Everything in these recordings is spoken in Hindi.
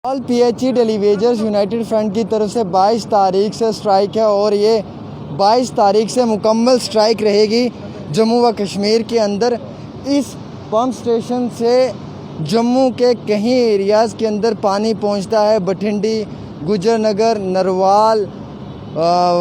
ऑल पीएचई डेलीवेजर्स यूनाइटेड फ्रंट की तरफ से 22 तारीख से स्ट्राइक है और ये 22 तारीख से मुकम्मल स्ट्राइक रहेगी जम्मू व कश्मीर के अंदर। इस पंप स्टेशन से जम्मू के कहीं एरियाज़ के अंदर पानी पहुंचता है, बठिंडी, गुजर नगर, नरवाल,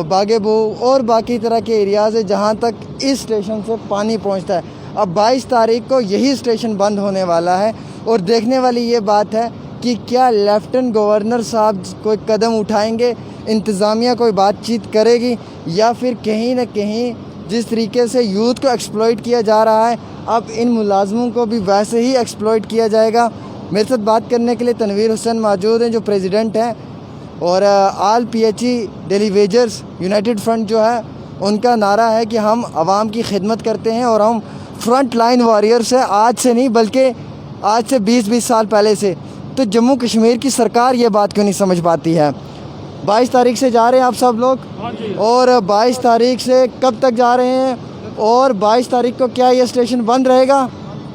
बागेबू और बाकी तरह के एरियाज़ है जहां तक इस स्टेशन से पानी पहुंचता है। अब 22 तारीख को यही स्टेशन बंद होने वाला है और देखने वाली ये बात है कि क्या लेफ्टिनेंट गवर्नर साहब कोई कदम उठाएंगे, इंतज़ामिया कोई बातचीत करेगी या फिर कहीं ना कहीं जिस तरीके से यूथ को एक्सप्लॉइट किया जा रहा है अब इन मुलाजमों को भी वैसे ही एक्सप्लॉइट किया जाएगा। मेरे साथ बात करने के लिए तनवीर हुसैन मौजूद हैं जो प्रेसिडेंट हैं और ऑल पीएचई डेलीवेजर्स यूनाइटेड फ्रंट जो है उनका नारा है कि हम आवाम की खिदमत करते हैं और हम फ्रंट लाइन वॉरियर्स हैं, आज से नहीं बल्कि आज से 20-20 साल पहले से। तो जम्मू कश्मीर की सरकार ये बात क्यों नहीं समझ पाती है? 22 तारीख से जा रहे हैं आप सब लोग और 22 तारीख से कब तक जा रहे हैं और 22 तारीख को क्या ये स्टेशन बंद रहेगा?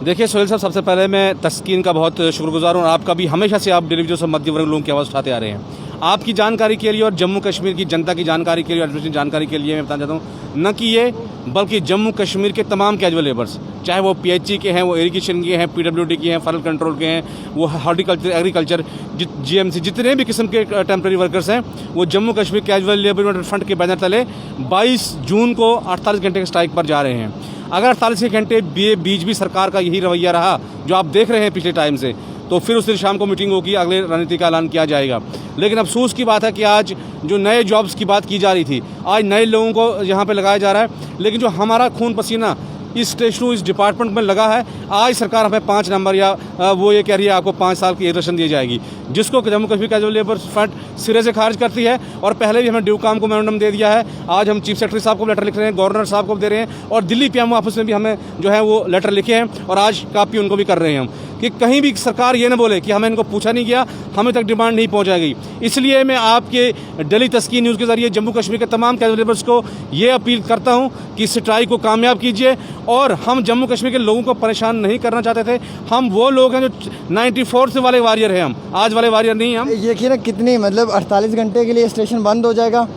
देखिए सोहेल साहब, सबसे पहले मैं तस्कीन का बहुत शुक्रगुजार हूँ। आपका भी हमेशा से आप डेलीवेजर से मध्य वर्ग लोगों की आवाज़ उठाते आ रहे हैं। आपकी जानकारी के लिए और जम्मू कश्मीर की जनता की जानकारी के लिए, एडमिनिस्ट्रेशन जानकारी के लिए मैं बताना चाहता हूँ, न कि ये बल्कि जम्मू कश्मीर के तमाम कैजुअल लेबर्स, चाहे वो पीएचई के हैं, वो इरिगेशन के हैं, पीडब्ल्यूडी के हैं, फॉरेस्ट कंट्रोल के हैं, वो हॉर्टिकल्चर, एग्रीकल्चर, जीएमसी, जितने भी किस्म के टेम्प्रेरी वर्कर्स हैं, वो Jammu Kashmir casual labour front के बैनर तले 22 जून को 48 घंटे के स्ट्राइक पर जा रहे हैं। अगर 48 घंटे बीच भी सरकार का यही रवैया रहा जो आप देख रहे हैं पिछले टाइम से, तो फिर उस दिन शाम को मीटिंग होगी, अगले रणनीति का ऐलान किया जाएगा। लेकिन अफसोस की बात है कि आज जो नए जॉब्स की बात की जा रही थी, आज नए लोगों को यहाँ पे लगाया जा रहा है, लेकिन जो हमारा खून पसीना इस स्टेशनों, इस डिपार्टमेंट में लगा है, आज सरकार हमें 5 नंबर या वो ये कह रही है आपको 5 साल की एग्रेशन दी जाएगी, जिसको Jammu Kashmir casual labour front सिरे से खारिज करती है। और पहले भी हमें ड्यू काम को मेमोरेंडम दे दिया है। आज हम चीफ सेक्रेटरी साहब को लेटर लिख रहे हैं, गवर्नर साहब को दे रहे हैं और दिल्ली पीएमओ ऑफिस में भी हमें जो है वो लेटर लिखे हैं और आज कापी उनको भी कर रहे हैं हम, कि कहीं भी सरकार ये ना बोले कि हमें इनको पूछा नहीं गया, हमें तक डिमांड नहीं पहुंचाई गई। इसलिए मैं आपके डेली तस्कीन न्यूज़ के जरिए जम्मू कश्मीर के तमाम कैजुअल लेबर्स को ये अपील करता हूं कि इस स्ट्राइक को कामयाब कीजिए। और हम जम्मू कश्मीर के लोगों को परेशान नहीं करना चाहते थे। हम वो लोग हैं जो 94 से वाले वॉरियर हैं, हम आज वाले वॉरियर नहीं हैं। हम यकीन कितनी मतलब 48 घंटे के लिए स्टेशन बंद हो जाएगा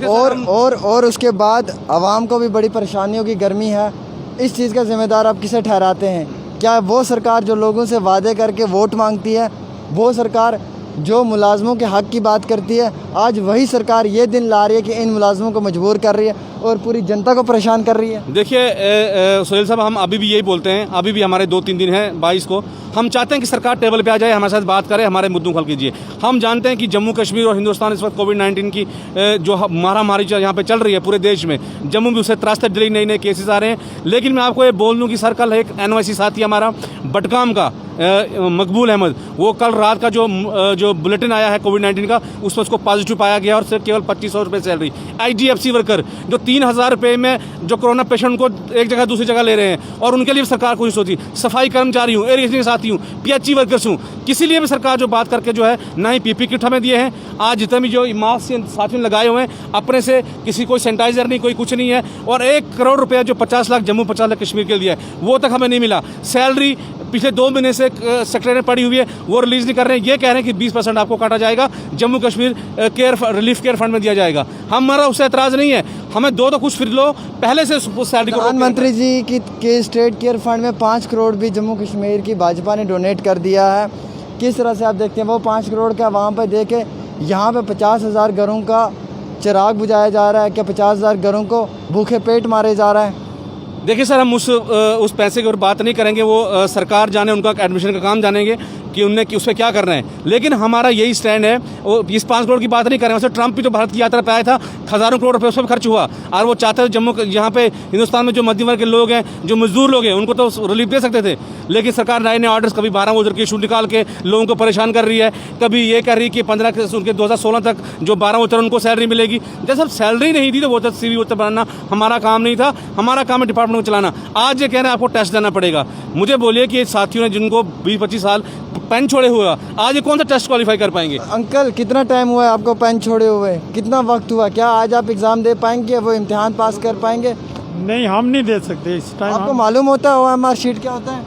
और उसके बाद आवाम को भी बड़ी परेशानी होगी, गर्मी है। इस चीज़ का जिम्मेदार आप किसे ठहराते हैं? क्या वो सरकार जो लोगों से वादे करके वोट मांगती है, वो सरकार जो मुलाजमों के हक़ की बात करती है, आज वही सरकार ये दिन ला रही है कि इन मुलाजमों को मजबूर कर रही है और पूरी जनता को परेशान कर रही है? देखिए सोहेल साहब, हम अभी भी यही बोलते हैं, अभी भी हमारे 2-3 दिन हैं 22 को। हम चाहते हैं कि सरकार टेबल पे आ जाए, हमारे साथ बात करे, हमारे मुद्दों को हल कीजिए। हम जानते हैं कि जम्मू कश्मीर और हिंदुस्तान इस वक्त कोविड-19 की जो महामारी यहाँ पे चल रही है पूरे देश में, जम्मू में उससे त्रासद दिल्ली नए केसेस आ रहे हैं। लेकिन मैं आपको ये बोल दूँ कि सर, कल एक NYC साथी हमारा बटकाम का मकबूल अहमद, वो कल रात का जो बुलेटिन आया है कोविड-19 का, उसमें उसको पॉजिटिव पाया गया और सिर्फ केवल 2500 रुपये सैलरी। IDFC वर्कर जो 3000 रुपये में जो कोरोना पेशेंट को एक जगह दूसरी जगह ले रहे हैं और उनके लिए भी सरकार कोई सोची। सफाई कर्मचारी हूँ, इरिगेशन के साथी हूँ, PHE वर्कर्स हूँ, किसी लिए भी सरकार जो बात करके जो है ना ही PP किट हमें दिए हैं। आज जितने भी जो मास्क साथियों ने लगाए हुए हैं, अपने से किसी कोई सैनिटाइजर नहीं, कोई कुछ नहीं है। और 1 करोड़ रुपया जो 50 लाख जम्मू 50 लाख कश्मीर के लिए है, वो तक हमें नहीं मिला। सैलरी पिछले 2 महीने से सेक्रेटरी पड़ी हुई है, वो रिलीज नहीं कर रहे हैं। ये कह रहे हैं कि 20% आपको काटा जाएगा, Jammu Kashmir relief care fund में दिया जाएगा। हमारा उससे एतराज़ नहीं है, हमें दो कुछ फिर लो, पहले से सैलरी। प्रधानमंत्री जी के स्टेट केयर फंड में 5 करोड़ भी जम्मू कश्मीर की भाजपा ने डोनेट कर दिया है। किस तरह से आप देखते हैं वो 5 करोड़ का वहाँ पर दे के यहाँ पर 50,000 घरों का चिराग बुझाया जा रहा है? क्या 50,000 घरों को भूखे पेट मारे जा रहा है? देखिए सर, हम उस पैसे की और बात नहीं करेंगे, वो सरकार जाने, उनका एडमिशन का काम जानेंगे कि उनने उस पर क्या करना है। लेकिन हमारा यही स्टैंड है, वो इस 5 करोड़ की बात नहीं कर रहे हैं। वैसे ट्रंप भी तो भारत की यात्रा पे आया था, हज़ारों करोड़ रुपये उस पर खर्च हुआ और वो चाहते थे जम्मू यहाँ पे हिंदुस्तान में जो मध्यम वर्ग के लोग हैं, जो मजदूर लोग हैं, उनको तो रिलीफ दे सकते थे। लेकिन सरकार नए ऑर्डर्स, कभी 12 वोचर की इशू निकाल के लोगों को परेशान कर रही है, कभी ये कह रही है कि 15 उनके 2016 तक जो 12 वोचर उनको सैलरी मिलेगी। जब सब सैलरी नहीं दी तो वोचर CV वोचर बनाना हमारा काम नहीं था, हमारा काम है डिपार्टमेंट को चलाना। आज ये कह रहे हैं आपको टेस्ट देना पड़ेगा। मुझे बोलिए कि साथियों ने जिनको 20-25 साल पेन छोड़े हुए, आज ये कौन सा टेस्ट क्वालिफाई कर पाएंगे? अंकल, कितना टाइम हुआ है आपको पेन छोड़े हुए? कितना वक्त हुआ? क्या आज आप एग्ज़ाम दे पाएंगे, वो इम्तिहान पास कर पाएंगे? नहीं, हम नहीं दे सकते इस टाइम। आपको मालूम होता है OMR शीट क्या होता है?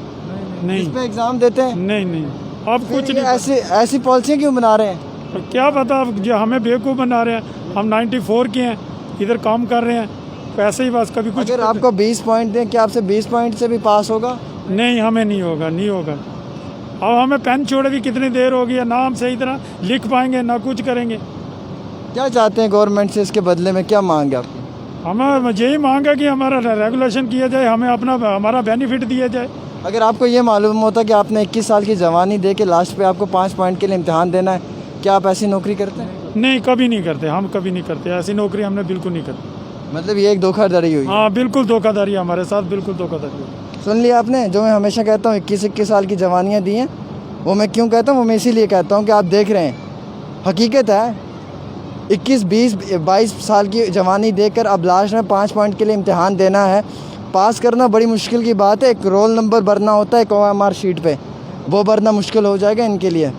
नहीं, इस पे एग्ज़ाम देते हैं? नहीं। अब कुछ नहीं ऐसी ऐसी पॉलिसियाँ क्यों बना रहे हैं? पता। क्या पता, अब जो हमें बेवकूफ़ बना रहे हैं। हम 94 के हैं, इधर काम कर रहे हैं, पैसे ही बस कभी कुछ अगर आपको 20 पॉइंट दें, क्या आपसे 20 पॉइंट से भी पास होगा? नहीं, हमें नहीं होगा, नहीं होगा। अब हमें पेन छोड़े भी कितनी देर होगी, ना हम सही तरह लिख पाएंगे ना कुछ करेंगे। क्या चाहते हैं गवर्नमेंट से, इसके बदले में क्या मांग है आपकी? हमें यही मांग है कि हमारा रेगुलेशन किया जाए, हमें अपना हमारा बेनिफिट दिया जाए। अगर आपको ये मालूम होता कि आपने 21 साल की जवानी दे के लास्ट पे आपको 5 पॉइंट के लिए इम्तिहान देना है, क्या आप ऐसी नौकरी करते हैं? नहीं, कभी नहीं करते, हम कभी नहीं करते ऐसी नौकरी, हमने बिल्कुल नहीं करती। मतलब ये एक धोखाधड़ी हुई। हाँ, बिल्कुल धोखाधड़ी हमारे साथ, बिल्कुल धोखाधड़ी हुई। सुन लिया आपने, जो मैं हमेशा कहता हूँ 21 साल की जवानियाँ दी हैं, वो मैं क्यों कहता हूँ, वो मैं इसीलिए कहता हूँ कि आप देख रहे हैं, हकीकत है 21, 20, 22 साल की जवानी देकर अब लास्ट में 5 पॉइंट के लिए इम्तिहान देना है। पास करना बड़ी मुश्किल की बात है, एक रोल नंबर भरना होता है एक OMR शीट पे, वो भरना मुश्किल हो जाएगा इनके लिए।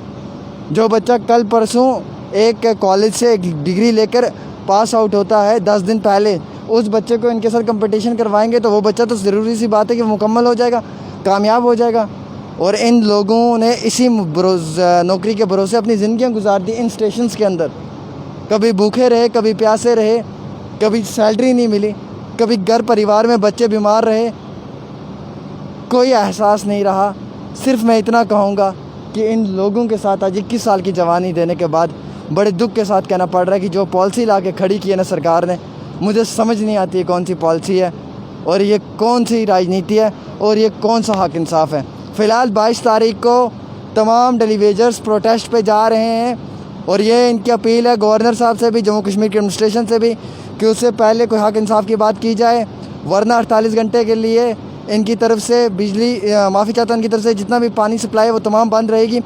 जो बच्चा कल परसों एक कॉलेज से एक डिग्री लेकर पास आउट होता है 10 दिन पहले, उस बच्चे को इनके साथ कंपटीशन करवाएंगे तो वो बच्चा तो ज़रूरी सी बात है कि मुकम्मल हो जाएगा, कामयाब हो जाएगा। और इन लोगों ने इसी नौकरी के भरोसे अपनी ज़िंदगियाँ गुजार दी इन स्टेशंस के अंदर। कभी भूखे रहे, कभी प्यासे रहे, कभी सैलरी नहीं मिली, कभी घर परिवार में बच्चे बीमार रहे, कोई एहसास नहीं रहा। सिर्फ मैं इतना कहूँगा कि इन लोगों के साथ आज 21 साल की जवानी देने के बाद बड़े दुख के साथ कहना पड़ रहा है कि जो पॉलिसी ला के खड़ी की है ना सरकार ने, मुझे समझ नहीं आती है कौन सी पॉलिसी है और ये कौन सी राजनीति है और ये कौन सा हक इंसाफ है। फ़िलहाल 22 तारीख को तमाम डेलीवेजर्स प्रोटेस्ट पे जा रहे हैं और ये इनकी अपील है गवर्नर साहब से भी, जम्मू कश्मीर के एडमिनिस्ट्रेशन से भी, कि उससे पहले कोई हक इंसाफ की बात की जाए, वरना 48 घंटे के लिए इनकी तरफ से बिजली, माफ़ी चाहता हूँ, इनकी तरफ से जितना भी पानी सप्लाई है वो तमाम बंद रहेगी।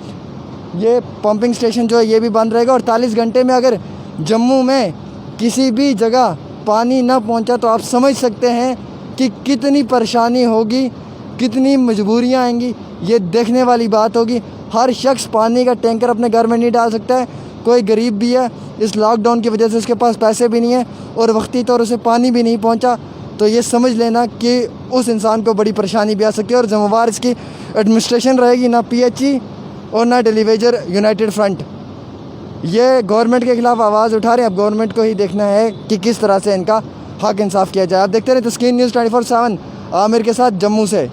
ये पंपिंग स्टेशन जो है ये भी बंद रहेगा। और 48 घंटे में अगर जम्मू में किसी भी जगह पानी ना पहुंचा तो आप समझ सकते हैं कि कितनी परेशानी होगी, कितनी मजबूरियां आएंगी। ये देखने वाली बात होगी। हर शख्स पानी का टैंकर अपने घर में नहीं डाल सकता है, कोई गरीब भी है, इस लॉकडाउन की वजह से उसके पास पैसे भी नहीं है और वक्ती तौर से पानी भी नहीं पहुंचा, तो ये समझ लेना कि उस इंसान को बड़ी परेशानी भी आ सकती है। और ज़िम्मेवार इसकी एडमिनिस्ट्रेशन रहेगी, ना PHE और ना डेलीवेजर यूनाइटेड फ्रंट। ये गवर्नमेंट के ख़िलाफ़ आवाज़ उठा रहे हैं। अब गवर्नमेंट को ही देखना है कि किस तरह से इनका हक इंसाफ किया जाए। आप देखते रहे तस्कीन न्यूज़ 24/7 आमिर के साथ जम्मू से।